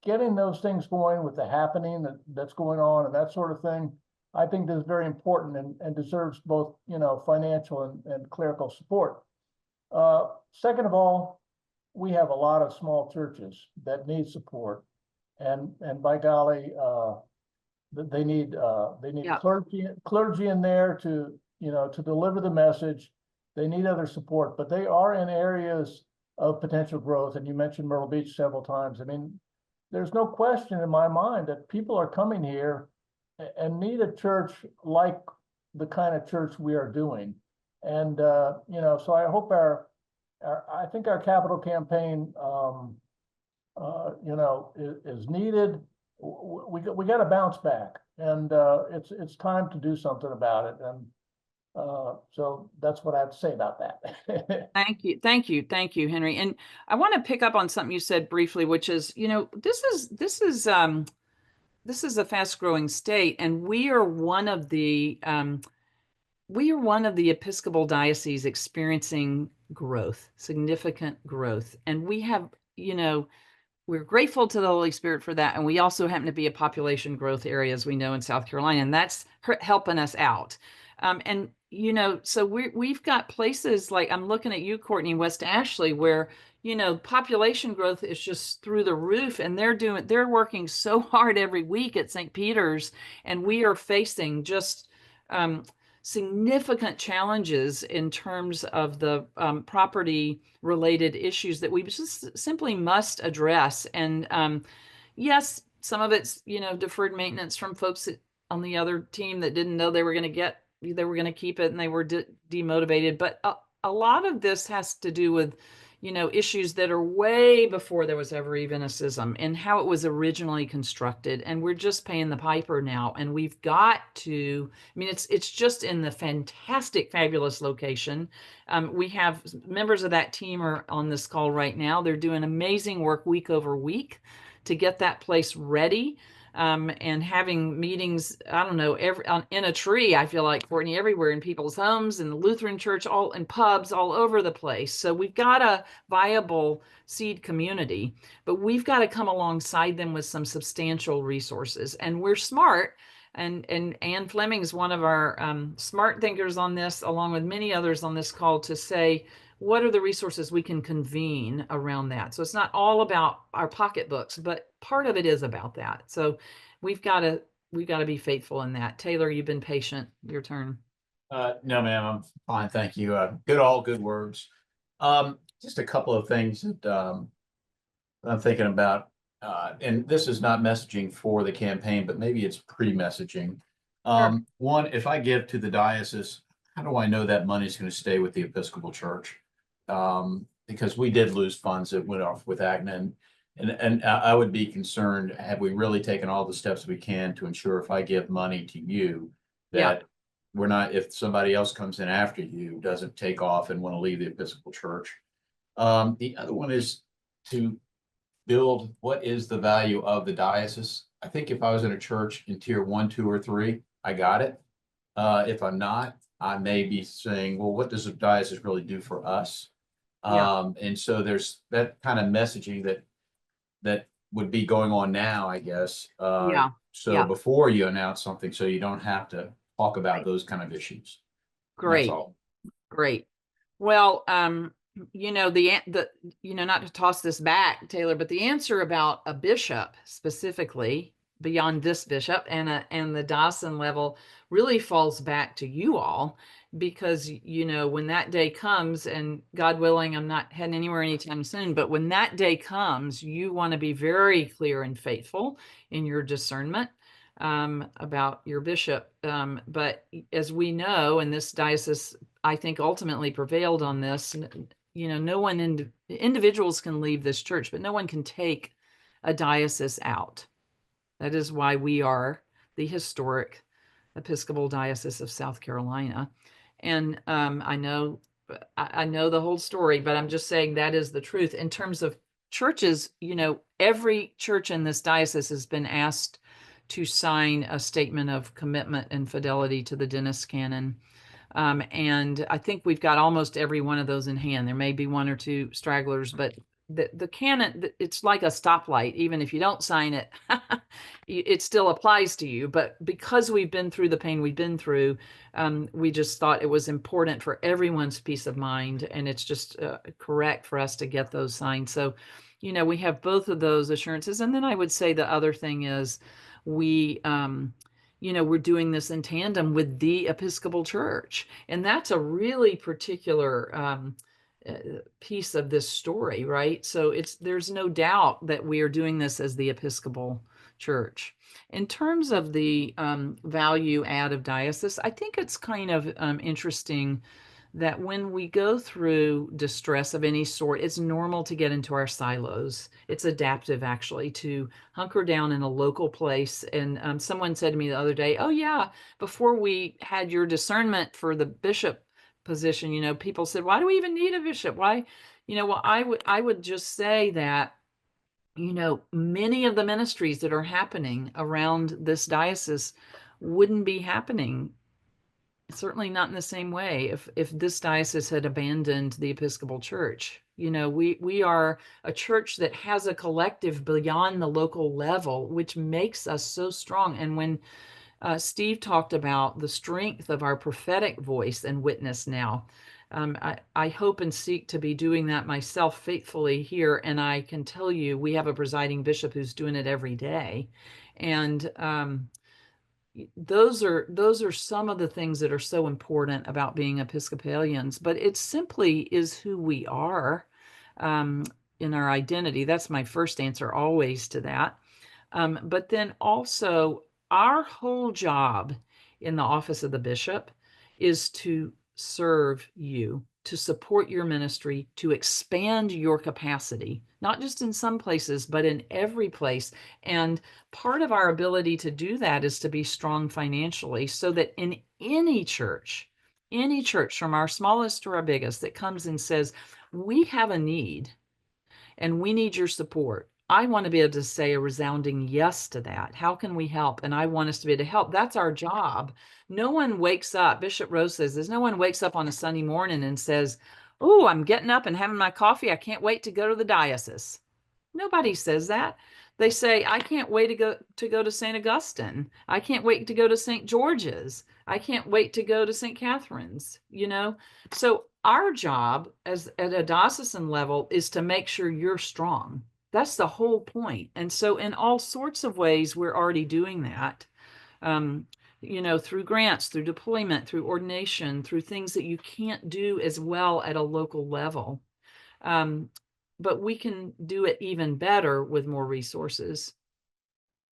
Getting those things going with the happening that's going on and that sort of thing, I think is very important and deserves both, financial and clerical support. Second of all, we have a lot of small churches that need support, and by golly, they need Yeah. clergy in there to to deliver the message. They need other support, but they are in areas of potential growth. And you mentioned Myrtle Beach several times. I mean, there's no question in my mind that people are coming here and need a church like the kind of church we are doing. And so I hope I think our capital campaign is needed. We got to bounce back, and it's time to do something about it. And so that's what I have to say about that. Thank you, Henry. And I want to pick up on something you said briefly, which is, this is a fast-growing state, and we are one of the Episcopal dioceses experiencing growth, significant growth, and we have, we're grateful to the Holy Spirit for that. And we also happen to be a population growth area, as we know, in South Carolina, and that's helping us out. So we've got places like, I'm looking at you, Courtney, West Ashley, where, population growth is just through the roof, and they're working so hard every week at St. Peter's, and we are facing just significant challenges in terms of the property related issues that we just simply must address. And yes, some of it's, deferred maintenance from folks on the other team that didn't know they were going to keep it, and they were demotivated. But a lot of this has to do with, issues that are way before there was ever even a schism and how it was originally constructed. And we're just paying the piper now. And we've got to, it's just in the fantastic, fabulous location. We have members of that team are on this call right now. They're doing amazing work week over week to get that place ready. And having meetings, I don't know, in a tree, I feel like, Courtney, everywhere, in people's homes, in the Lutheran church, all in pubs, all over the place. So we've got a viable seed community, but we've got to come alongside them with some substantial resources. And we're smart. And Ann Fleming is one of our smart thinkers on this, along with many others on this call, to say, what are the resources we can convene around that? So it's not all about our pocketbooks, but part of it is about that. So we've got to be faithful in that. Taylor, you've been patient. Your turn. No, ma'am, I'm fine. Thank you. Good words. Just a couple of things that I'm thinking about. And this is not messaging for the campaign, but maybe it's pre-messaging. Sure. One, if I give to the diocese, how do I know that money is going to stay with the Episcopal Church? Because we did lose funds that went off with ACNA, and I would be concerned, have we really taken all the steps we can to ensure if I give money to you that we're not, if somebody else comes in after you, doesn't take off and want to leave the Episcopal Church. The other one is to build what is the value of the diocese. I think if I was in a church in tier 1, 2, or 3, I got it. If I'm not, I may be saying, well, what does the diocese really do for us? And so there's that kind of messaging that would be going on now, I guess. Before you announce something, so you don't have to talk about those kind of issues. Great. Great. Well, not to toss this back, Taylor, but the answer about a bishop specifically beyond this bishop and the diocesan level really falls back to you all, because when that day comes, and God willing, I'm not heading anywhere anytime soon, but when that day comes, you want to be very clear and faithful in your discernment about your bishop. But as we know, and this diocese, I think, ultimately prevailed on this, no one individuals can leave this church, but no one can take a diocese out. That is why we are the historic Episcopal Diocese of South Carolina. And I know the whole story, but I'm just saying that is the truth. In terms of churches, every church in this diocese has been asked to sign a statement of commitment and fidelity to the Dennis Canon. And I think we've got almost every one of those in hand. There may be one or two stragglers, but the canon, it's like a stoplight. Even if you don't sign it, it still applies to you. But because we've been through the pain we've been through, we just thought it was important for everyone's peace of mind. And it's just correct for us to get those signed. So, we have both of those assurances. And then I would say the other thing is we're doing this in tandem with the Episcopal Church. And that's a really particular piece of this story, right? So there's no doubt that we are doing this as the Episcopal Church. In terms of the value add of diocese, I think it's kind of interesting that when we go through distress of any sort, it's normal to get into our silos. It's adaptive, actually, to hunker down in a local place. And someone said to me the other day, oh yeah, before we had your discernment for the bishop position, people said, why do we even need a bishop? Why? Well, I would just say that, many of the ministries that are happening around this diocese wouldn't be happening, certainly not in the same way, if this diocese had abandoned the Episcopal Church. We are a church that has a collective beyond the local level, which makes us so strong. And when Steve talked about the strength of our prophetic voice and witness now, I hope and seek to be doing that myself faithfully here. And I can tell you, we have a presiding bishop who's doing it every day. And those are some of the things that are so important about being Episcopalians, but it simply is who we are in our identity. That's my first answer always to that. But then also, our whole job in the office of the bishop is to serve you, to support your ministry, to expand your capacity, not just in some places, but in every place. And part of our ability to do that is to be strong financially, so that in any church from our smallest to our biggest that comes and says, we have a need and we need your support, I want to be able to say a resounding yes to that. How can we help? And I want us to be able to help. That's our job. No one wakes up, Bishop Rose says this, no one wakes up on a Sunday morning and says, oh, I'm getting up and having my coffee. I can't wait to go to the diocese. Nobody says that. They say, I can't wait to go to St. Augustine. I can't wait to go to St. George's. I can't wait to go to St. Catherine's, So our job at a diocesan level is to make sure you're strong. That's the whole point. And so in all sorts of ways, we're already doing that, through grants, through deployment, through ordination, through things that you can't do as well at a local level. But we can do it even better with more resources.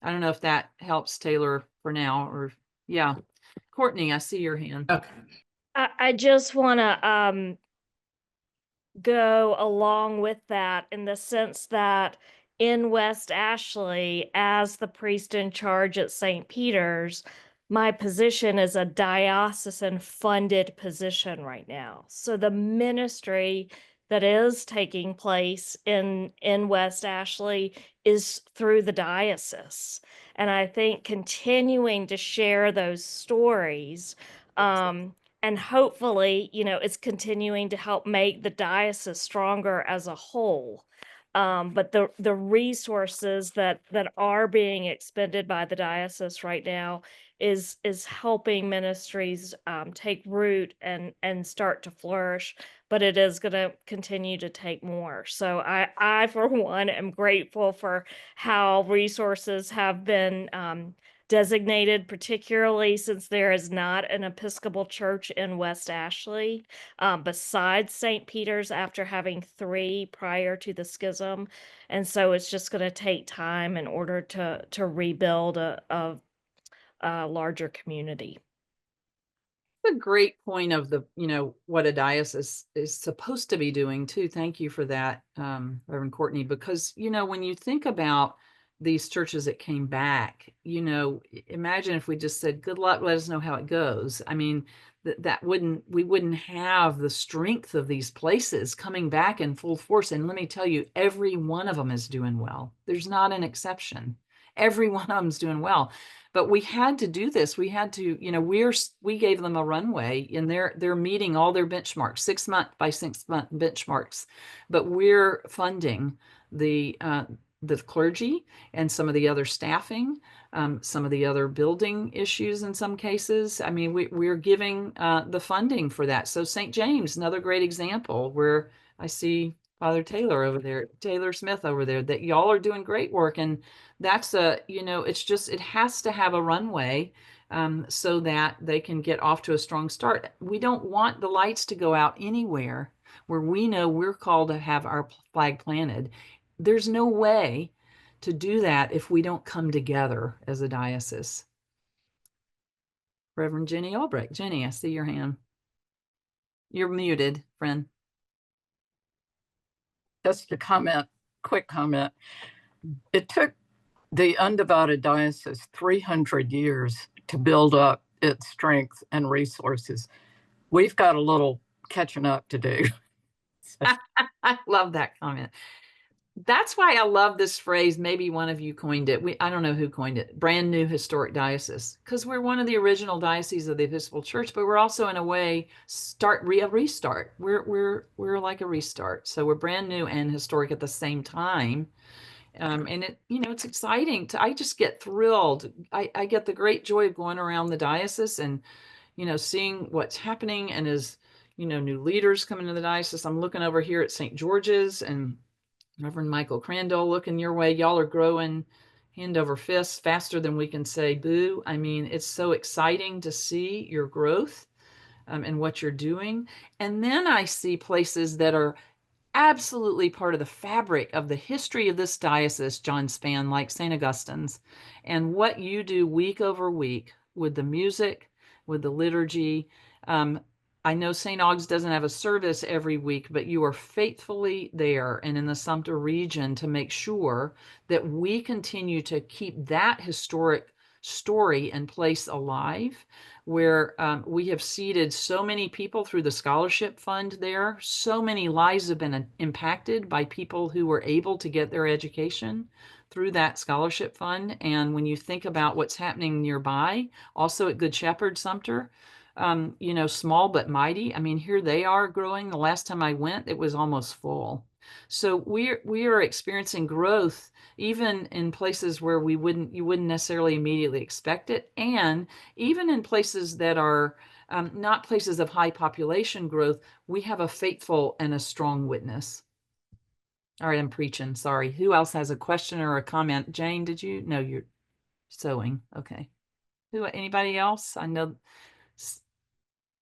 I don't know if that helps, Taylor, for now, or yeah. Courtney, I see your hand. Okay. I just want to go along with that in the sense that in West Ashley, as the priest in charge at St. Peter's, my position is a diocesan funded position right now. So the ministry that is taking place in West Ashley is through the diocese. And I think continuing to share those stories, and hopefully, it's continuing to help make the diocese stronger as a whole. But the resources that are being expended by the diocese right now is helping ministries take root and start to flourish. but it is going to continue to take more. So I for one, am grateful for how resources have been designated, particularly since there is not an Episcopal church in West Ashley, besides St. Peter's, after having 3 prior to the schism. And so it's just going to take time in order to rebuild a larger community. A great point of the, what a diocese is supposed to be doing too. Thank you for that, Reverend Courtney, because, when you think about these churches that came back, imagine if we just said, good luck, let us know how it goes. I mean, we wouldn't have the strength of these places coming back in full force. And let me tell you, every one of them is doing well. There's not an exception. Every one of them's doing well. But we had to do this. We had to, we gave them a runway, and they're meeting all their benchmarks, 6-month by 6-month benchmarks. But we're funding the clergy and some of the other staffing, some of the other building issues in some cases. I mean, we're giving the funding for that. So St. James, another great example where I see Father Taylor over there, Taylor Smith over there, that y'all are doing great work. And that's it's just, it has to have a runway so that they can get off to a strong start. We don't want the lights to go out anywhere where we know we're called to have our flag planted. There's no way to do that if we don't come together as a diocese. Reverend Jenny Albrecht. Jenny, I see your hand. You're muted, friend. Just a comment, quick comment. It took the undivided diocese 300 years to build up its strength and resources. We've got a little catching up to do. I love that comment. That's why I love this phrase. Maybe one of you coined it. I don't know who coined it. Brand new historic diocese, because we're one of the original dioceses of the Episcopal Church, but we're also in a way a restart. We're like a restart. So we're brand new and historic at the same time. And it's exciting I just get thrilled. I get the great joy of going around the diocese and, seeing what's happening. And as, new leaders coming to the diocese, I'm looking over here at St. George's and Reverend Michael Crandall looking your way. Y'all are growing hand over fist faster than we can say boo. I mean, it's so exciting to see your growth and what you're doing. And then I see places that are absolutely part of the fabric of the history of this diocese, John Span, like St. Augustine's, and what you do week over week with the music, with the liturgy. I know St. Aug's doesn't have a service every week, but you are faithfully there and in the Sumter region to make sure that we continue to keep that historic story and place alive, where we have seeded so many people through the scholarship fund there. So many lives have been impacted by people who were able to get their education through that scholarship fund. And when you think about what's happening nearby, also at Good Shepherd Sumter, small but mighty. I mean, here they are growing. The last time I went, it was almost full. So we are experiencing growth even in places where you wouldn't necessarily immediately expect it, and even in places that are not places of high population growth, we have a faithful and a strong witness. All right, I'm preaching. Sorry. Who else has a question or a comment? Jane, did you? No, you're sewing. Okay. Anybody else? I know.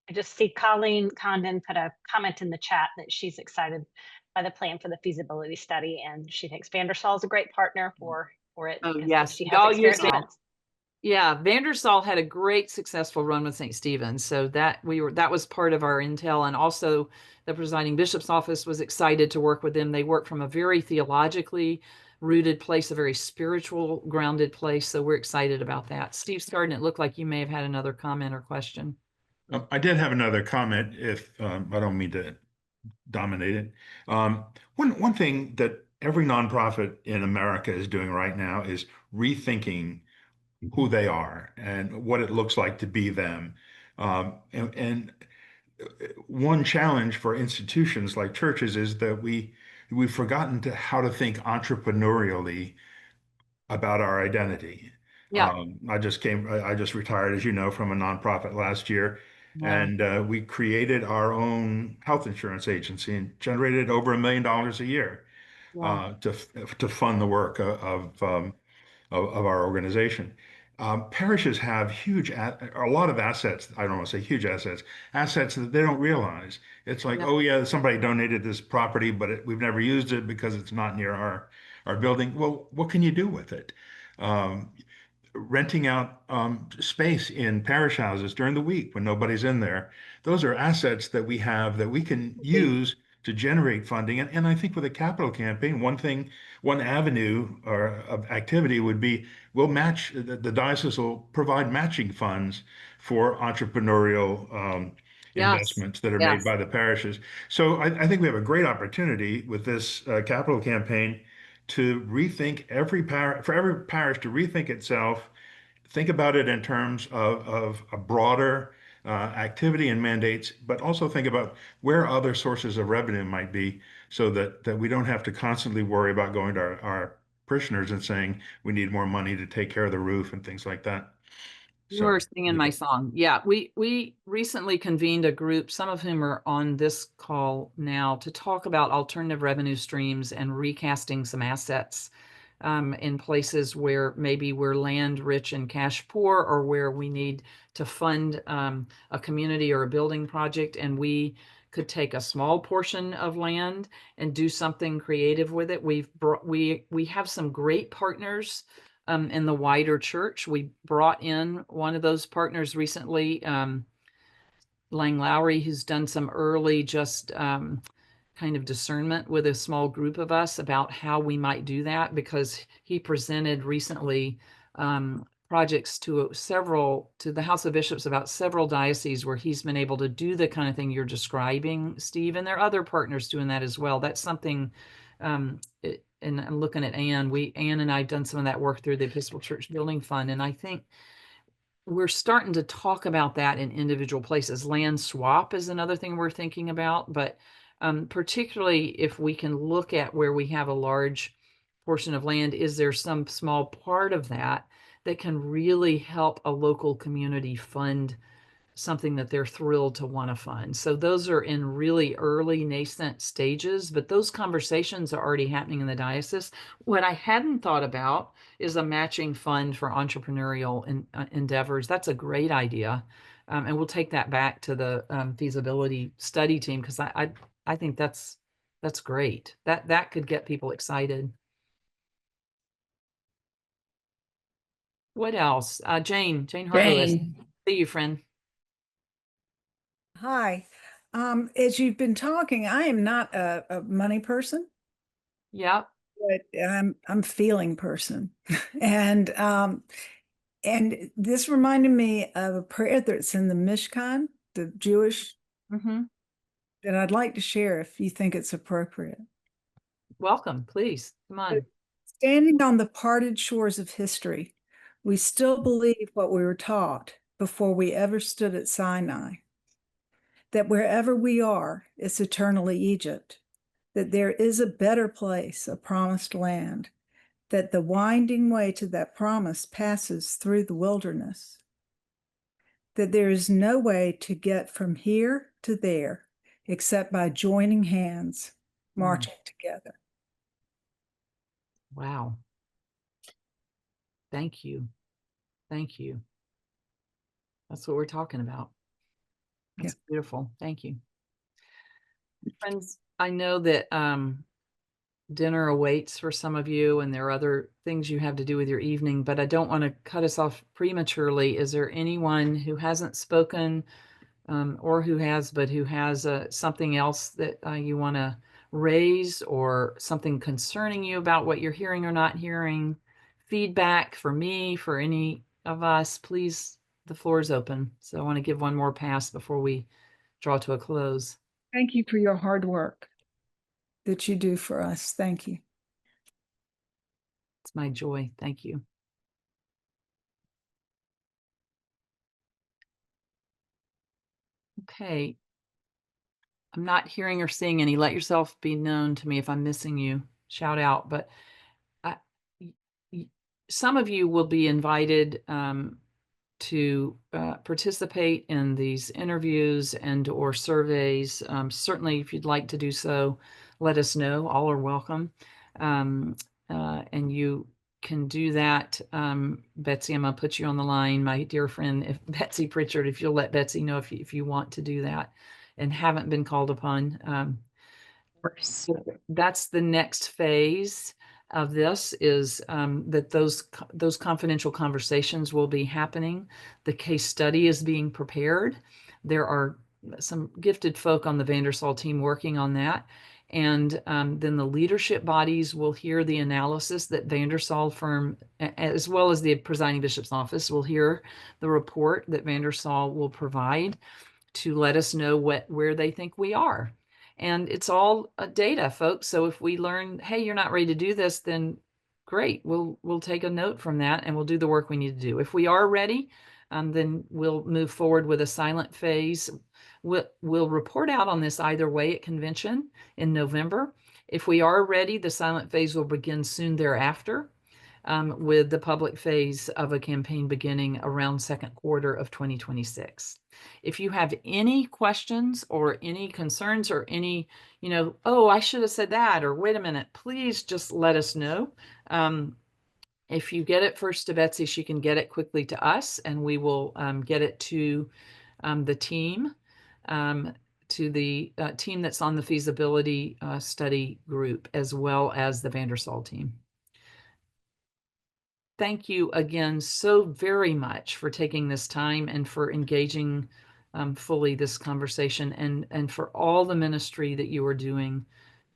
I just see Colleen Condon put a comment in the chat that she's excited by the plan for the feasibility study, and she thinks Vandersall is a great partner for it. Oh, because yes. she has experience with it. Yeah, Vandersall had a great successful run with St. Stephen's. So that was part of our intel. And also the presiding bishop's office was excited to work with them. They work from a very theologically rooted place, a very spiritual grounded place. So we're excited about that. Steve Scarden, it looked like you may have had another comment or question. I did have another comment, if I don't mean to dominate it. One thing that every nonprofit in America is doing right now is rethinking who they are and what it looks like to be them. And one challenge for institutions like churches is that we've forgotten how to think entrepreneurially about our identity. Yeah. I just retired, as you know, from a nonprofit last year. Wow. And we created our own health insurance agency and generated over $1 million a year Wow. to fund the work of our organization. Parishes have a lot of assets. I don't want to say huge assets that they don't realize. It's like, Yeah. oh yeah, somebody donated this property, but we've never used it because it's not near our building. Well, what can you do with it? Um, Renting out space in parish houses during the week when nobody's in there. Those are assets that we have that we can use to generate funding. And I think with a capital campaign, one avenue or of activity would be we'll match, the diocese will provide matching funds for entrepreneurial Yes. investments that are made Yes. by the parishes. So I think we have a great opportunity with this capital campaign to rethink for every parish to rethink itself, think about it in terms of a broader activity and mandates, but also think about where other sources of revenue might be so that we don't have to constantly worry about going to our parishioners and saying we need more money to take care of the roof and things like that. You were singing my song. Yeah, we recently convened a group, some of whom are on this call now, to talk about alternative revenue streams and recasting some assets in places where maybe we're land rich and cash poor, or where we need to fund a community or a building project, and we could take a small portion of land and do something creative with it. We have some great partners in the wider church. We brought in one of those partners recently, Lang Lowry, who's done some early kind of discernment with a small group of us about how we might do that, because he presented recently projects to the House of Bishops about several dioceses where he's been able to do the kind of thing you're describing, Steve, and there are other partners doing that as well. That's something, and I'm looking at Anne and I have done some of that work through the Episcopal Church Building Fund, and I think we're starting to talk about that in individual places. Land swap is another thing we're thinking about, but particularly if we can look at where we have a large portion of land, is there some small part of that that can really help a local community fund something that they're thrilled to want to fund? So those are in really early nascent stages, but those conversations are already happening in the diocese. What I hadn't thought about is a matching fund for entrepreneurial endeavors. That's a great idea. And we'll take that back to the feasibility study team, because I think that's great. That could get people excited. What else? Jane Hart-Lewis. See you, friend. Hi. As you've been talking, I am not a money person. Yeah. But I'm feeling person. And this reminded me of a prayer that's in the Mishkan, the Jewish, that I'd like to share if you think it's appropriate. Welcome, please. Come on. Standing on the parted shores of history, we still believe what we were taught before we ever stood at Sinai, that wherever we are, it's eternally Egypt, that there is a better place, a promised land, that the winding way to that promise passes through the wilderness, that there is no way to get from here to there except by joining hands, marching together. Wow. Thank you. Thank you. That's what we're talking about. That's beautiful. Thank you. Friends, I know that dinner awaits for some of you, and there are other things you have to do with your evening, but I don't want to cut us off prematurely. Is there anyone who hasn't spoken or who has something else that you want to raise, or something concerning you about what you're hearing or not hearing? Feedback for me, for any of us, please, the floor is open. So I want to give one more pass before we draw to a close. Thank you for your hard work that you do for us. Thank you. It's my joy. Thank you. Okay. I'm not hearing or seeing any. Let yourself be known to me if I'm missing you. Shout out. But some of you will be invited to participate in these interviews and or surveys, certainly if you'd like to do so, let us know. All are welcome. And you can do that. Betsy, I'm gonna put you on the line, my dear friend, if Betsy Pritchard, if you'll let Betsy know if you want to do that and haven't been called upon. That's the next phase of this, is that those confidential conversations will be happening. The case study is being prepared. There are some gifted folk on the Vandersall team working on that. And then the leadership bodies will hear the analysis that Vandersall firm, as well as the presiding bishop's office, will hear the report that Vandersall will provide to let us know where they think we are. And it's all data, folks. So if we learn, hey, you're not ready to do this, then great. We'll take a note from that and we'll do the work we need to do. If we are ready, then we'll move forward with a silent phase. We'll report out on this either way at convention in November. If we are ready, the silent phase will begin soon thereafter, with the public phase of a campaign beginning around second quarter of 2026. If you have any questions or any concerns or any, oh, I should have said that, or wait a minute, please just let us know. If you get it first to Betsy, she can get it quickly to us, and we will get it to the team, team that's on the feasibility study group, as well as the Vandersall team. Thank you again so very much for taking this time and for engaging fully this conversation, and for all the ministry that you are doing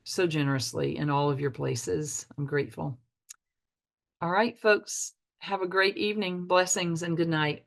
so generously in all of your places. I'm grateful. All right, folks, have a great evening. Blessings and good night.